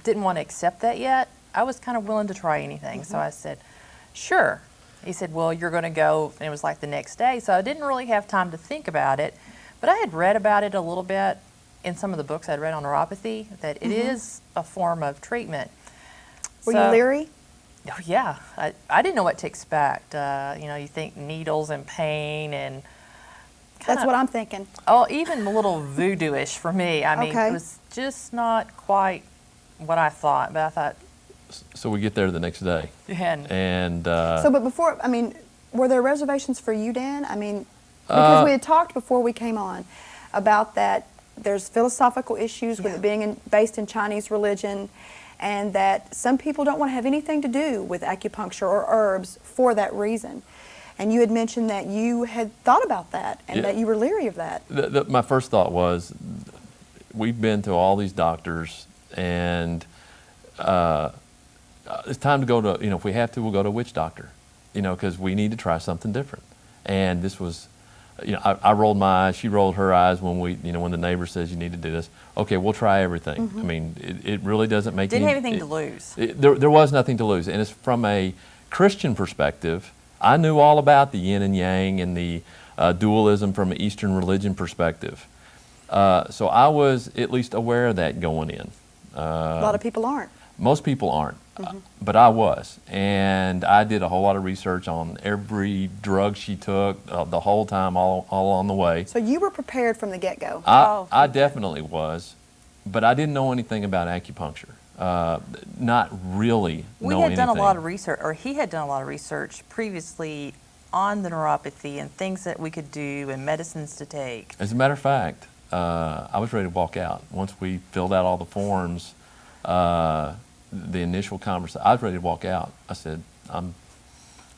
didn't want to accept that yet, I was kind of willing to try anything. So I said, sure. He said, well, you're going to go, and it was like the next day, so I didn't really have time to think about it. But I had read about it a little bit in some of the books I'd read on neuropathy, that it is a form of treatment. Were you So- leery? Oh, yeah. I didn't know what to expect. You think needles and pain and That's what I'm thinking. even a little voodoo-ish for me. I mean, Okay. it was just not quite what I thought, but I thought, So we get there the next day. and So, but before, were there reservations for you, Dan? Because we had talked before we came on about that there's philosophical issues with it being based in Chinese religion, and that some people don't want to have anything to do with acupuncture or herbs for that reason. And you had mentioned that you had thought about that and Yeah. that you were leery of that. My first thought was, we've been to all these doctors, and it's time to go to, if we have to, we'll go to a witch doctor, because we need to try something different. And this was, I rolled my eyes, she rolled her eyes when when the neighbor says you need to do this. Okay, we'll try everything. I mean, it really doesn't make didn't any, have anything to lose. There was nothing to lose. And it's from a Christian perspective, I knew all about the yin and yang and the dualism from an Eastern religion perspective. So I was at least aware of that going in. A lot of people aren't. Most people aren't, but I was. And I did a whole lot of research on every drug she took the whole time, all along the way. So you were prepared from the get-go. I definitely was, but I didn't know anything about acupuncture. Not really We know had done a anything. lot of research, or he had done a lot of research previously on the neuropathy and things that we could do and medicines to take. As a matter of fact, I was ready to walk out. Once we filled out all the forms, the initial conversation, I was ready to walk out. I said,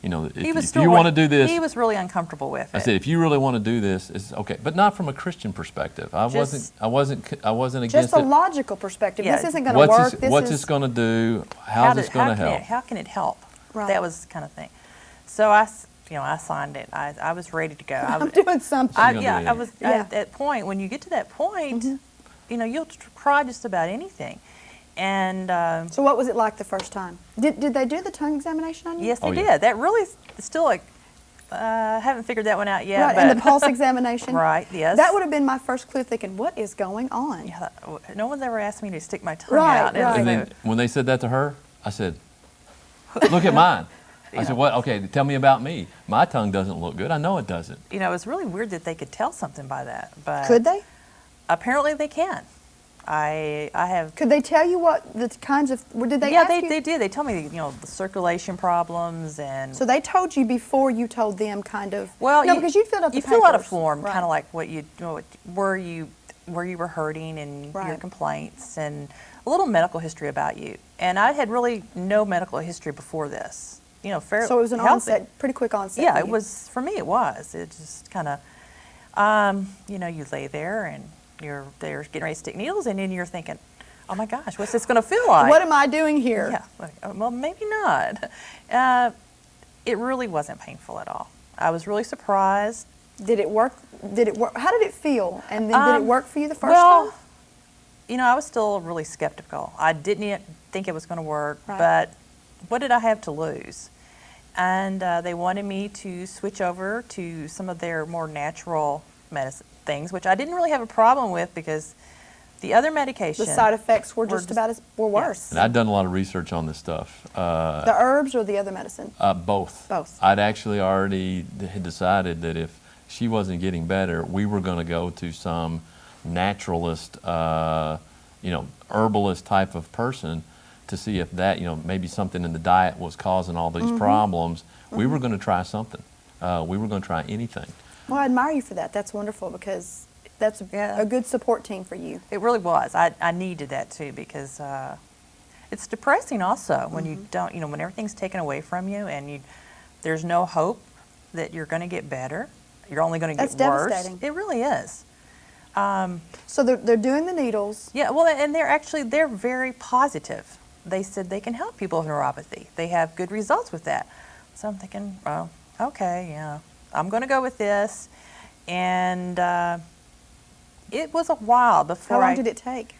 if you want to do this, He was really uncomfortable with it. I said, if you really want to do this, it's okay, but not from a Christian perspective. I wasn't against Just a it. logical perspective. Yeah. This isn't going to work. What's this going to do? How's this going to help? How can it help? Right. That was the kind of thing. So I signed it. I was ready to go. I'm doing something. You're gonna do I it. was Yeah. at that point. When you get to that point, you'll try just about anything. And So what was it like the first time? Did they do the tongue examination on you? yes, they Oh, did. yeah. That really still like haven't figured that one out yet. Right, but and the pulse examination? Right. Yes. That would have been my first clue thinking, what is going on? Yeah, no one's ever asked me to stick my tongue Right, out. right. And then when they said that to her, I said, look at mine. I said, what? Okay, tell me about me. My tongue doesn't look good. I know it doesn't. It's really weird that they could tell something by that. But Could they? apparently they can. I have. Could they tell you what the kinds of, did they Yeah, ask you? they did. They told me, the circulation problems and. So they told you before you told them kind of, Well, no, because you filled out the you fill out a papers. form, Right. kind of like what where you were hurting and your Right. complaints and a little medical history about you. And I had really no medical history before this. Fair. So it was an healthy. onset, pretty quick onset. Yeah, for it you. was for me. It was. It just kind of, you lay there and they're getting ready to stick needles, and then you're thinking, oh my gosh, what's this going to feel like? What am I doing here? Yeah. Well, maybe not. It really wasn't painful at all. I was really surprised. Did it work? How did it feel? And then did it work for you the first Well, time? I was still really skeptical. I didn't think it was going to work, Right. but what did I have to lose? And they wanted me to switch over to some of their more natural medicine things, which I didn't really have a problem with because the other medication. The side effects were just just- about as, were worse. And I'd done a lot of research on this stuff. The herbs or the other medicine? Both. Both. I'd actually already had decided that if she wasn't getting better, we were going to go to some naturalist, herbalist type of person to see if that, maybe something in the diet was causing all these problems. We were going to try something. We were going to try anything. Well, I admire you for that. That's wonderful because that's Yeah. a good support team for you. It really was. I needed that too because it's depressing also when you don't, when everything's taken away from you and there's no hope that you're going to get better. You're only going to That's get worse. devastating. It really is. So they're doing the needles. Yeah, well, and they're very positive. They said they can help people with neuropathy. They have good results with that. So I'm thinking, well, okay, yeah, I'm going to go with this. And it was a while before How long did it take?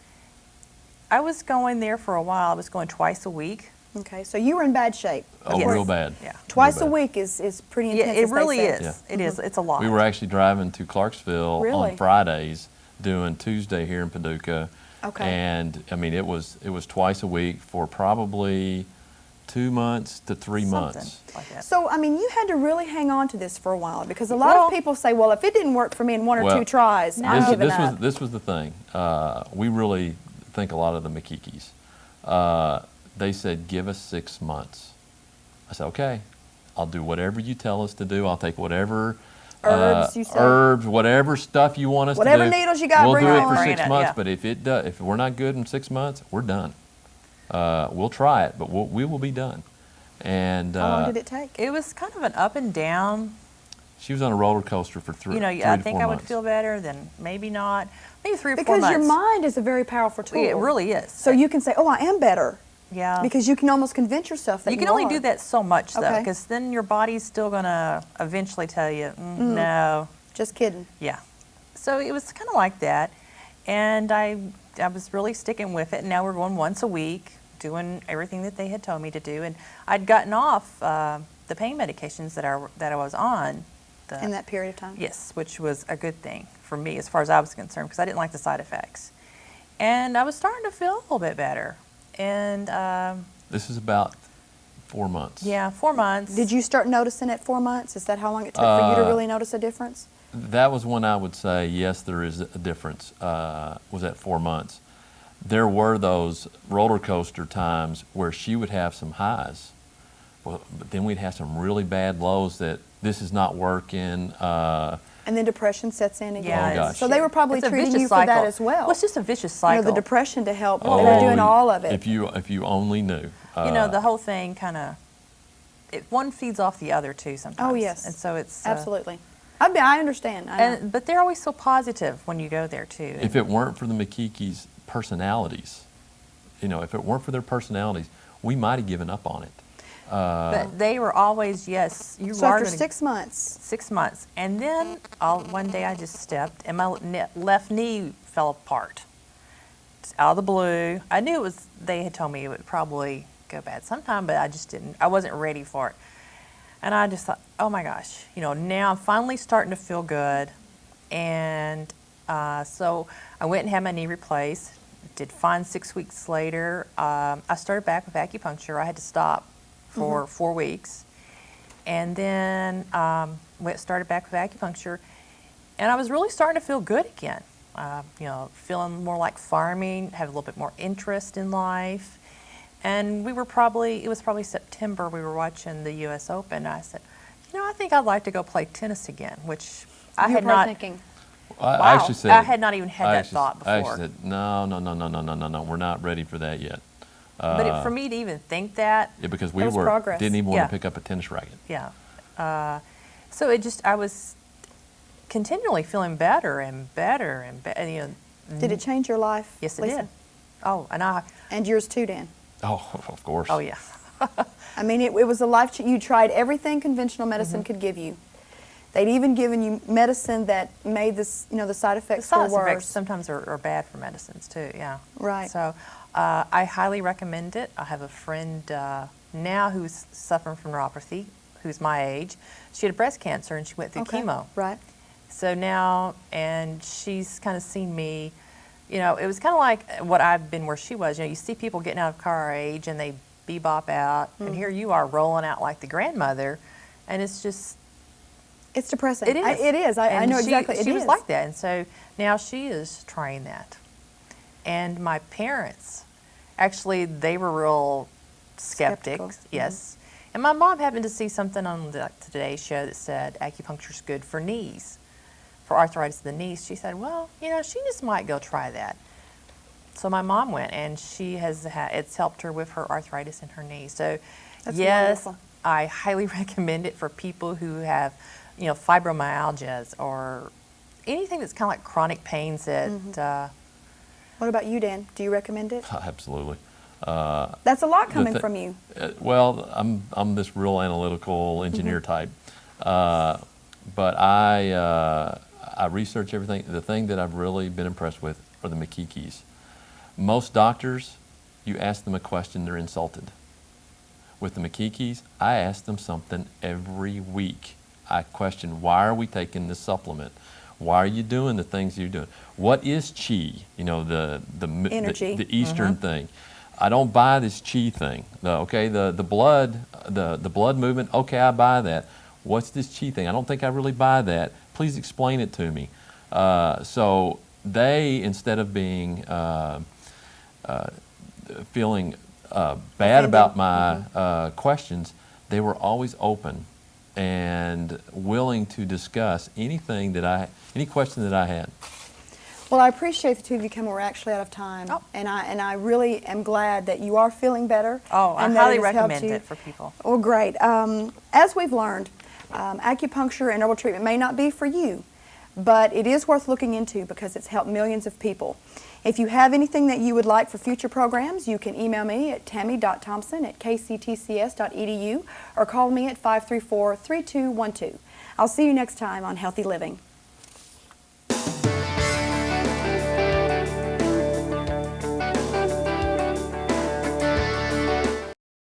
I was going there for a while. I was going twice a week. Okay, so you were in bad shape. Oh, Yes. real bad. Yeah. Twice Real a bad. week is pretty Yeah, intense. it as they really say. is. Yeah. It is. It's a lot. We were actually driving to Clarksville Really? on Fridays, doing Tuesday here in Paducah. Okay. And I mean, it was twice a week for probably 2 months to 3 months. Something like that. So, I mean, you had to really hang on to this for a while because a lot of people say, well, if it didn't work for me in one or Well, two tries, I'm giving up. This was the thing. We really think a lot of the Mikikkis. They said, give us 6 months. I said, okay, I'll do whatever you tell us to do. I'll take whatever Herbs, you said. herbs, whatever stuff you want us Whatever to do. needles you got, we'll bring do it it on. for Bring 6 it, months. yeah. But if we're not good in 6 months, we're done. We'll try it, but we will be done. And How long did it take? It was kind of an up and down. she was on a roller coaster for three I to think 4 I would months. feel better, then maybe not. Maybe 3 or 4 Because months. your mind is a very powerful tool. It really is. So you can say, oh, I am better. Yeah. Because you can almost convince yourself that You can only are. do that so much, though, Okay. because then your body's still going to eventually tell you, no. Just kidding. Yeah. So it was kind of like that. And I was really sticking with it. And now we're going once a week, doing everything that they had told me to do. And I'd gotten off the pain medications that I was on. In that period of time. Yes, which was a good thing for me as far as I was concerned because I didn't like the side effects. And I was starting to feel a little bit better. And This is about 4 months. yeah, 4 months. Did you start noticing at 4 months? Is that how long it took for you to really notice a difference? That was when I would say, yes, there is a difference, was at 4 months. There were those roller coaster times where she would have some highs, but then we'd have some really bad lows that this is not working. And then depression sets in again. Yeah, Oh, gosh. So they were probably it's a treating vicious you for that cycle. as well. Well, it's just a vicious You cycle. know, the depression to help. Oh, They were doing all of it. If you only knew. You know, the whole thing kind of, one feeds off the other too sometimes. Oh, yes. And so it's Absolutely. I understand. I know. but they're always so positive when you go there too. If it weren't for the Mikicki's personalities, if it weren't for their personalities, we might have given up on it. But they were always, yes, you So are after gonna- 6 months, 6 months. And then one day I just stepped and my left knee fell apart. Just out of the blue. I knew they had told me it would probably go bad sometime, but I wasn't ready for it. And I just thought, oh my gosh, now I'm finally starting to feel good. And so I went and had my knee replaced. Did fine 6 weeks later. I started back with acupuncture. I had to stop for 4 weeks. And then started back with acupuncture. And I was really starting to feel good again. Feeling more like farming, have a little bit more interest in life. And it was probably September, we were watching the U.S. Open. And I said, I think I'd like to go play tennis again, which I you had were not. thinking, I actually said, I had not even had that thought before. I actually said, no, we're not ready for that yet. But for me to even think that, Yeah, because That was progress. didn't even want Yeah. to pick up a tennis racket. yeah. So I was continually feeling better and better and better. did it change your life? Yes, it Lesa? did. Oh, And yours too, Dan. Oh, of course. oh yeah. I mean, it was a life. You tried everything conventional medicine could give you. They'd even given you medicine that made this, the side The effects side feel worse. effects sometimes are bad for medicines too, yeah. Right. So I highly recommend it. I have a friend now who's suffering from neuropathy, who's my age. She had breast cancer and she went through Okay. chemo. Right. So now, and she's kind of seen me, it was kind of like what I've been where she was. You see people getting out of car our age and they bebop out, and here you are rolling out like the grandmother, and it's just, It's depressing. it is. It is. I And know exactly. She it was is. like that, and so now she is trying that. And my parents, actually, they were real Skeptical. skeptics. Yes. And my mom happened to see something on the Today Show that said acupuncture's good for knees, for arthritis of the knees. She said, well, she just might go try that. So my mom went, and it's helped her with her arthritis in her knees. So, That's yes, wonderful. I highly recommend it for people who have, fibromyalgias or anything that's kind of like chronic pains that. What about you, Dan? Do you recommend it? Absolutely. That's a lot coming thi- from you. Well, I'm this real analytical engineer type, but I research everything. The thing that I've really been impressed with are the Mikikkis. Most doctors, you ask them a question, they're insulted. With the Mikikkis, I ask them something every week. I question, why are we taking this supplement? Why are you doing the things you're doing? What is qi? Energy. The Eastern thing. I don't buy this qi thing. The blood movement. Okay, I buy that. What's this qi thing? I don't think I really buy that. Please explain it to me. So they, instead of being feeling bad about my questions, they were always open and willing to discuss any question that I had. Well, I appreciate the two of you coming. We're actually out of time, Oh. and I really am glad that you are feeling better. Oh, I and that highly it has helped recommend you. it for people. Well, great. As we've learned, acupuncture and herbal treatment may not be for you, but it is worth looking into because it's helped millions of people. If you have anything that you would like for future programs, you can email me at tammy.thompson@kctcs.edu or call me at 534-3212. I'll see you next time on Healthy Living.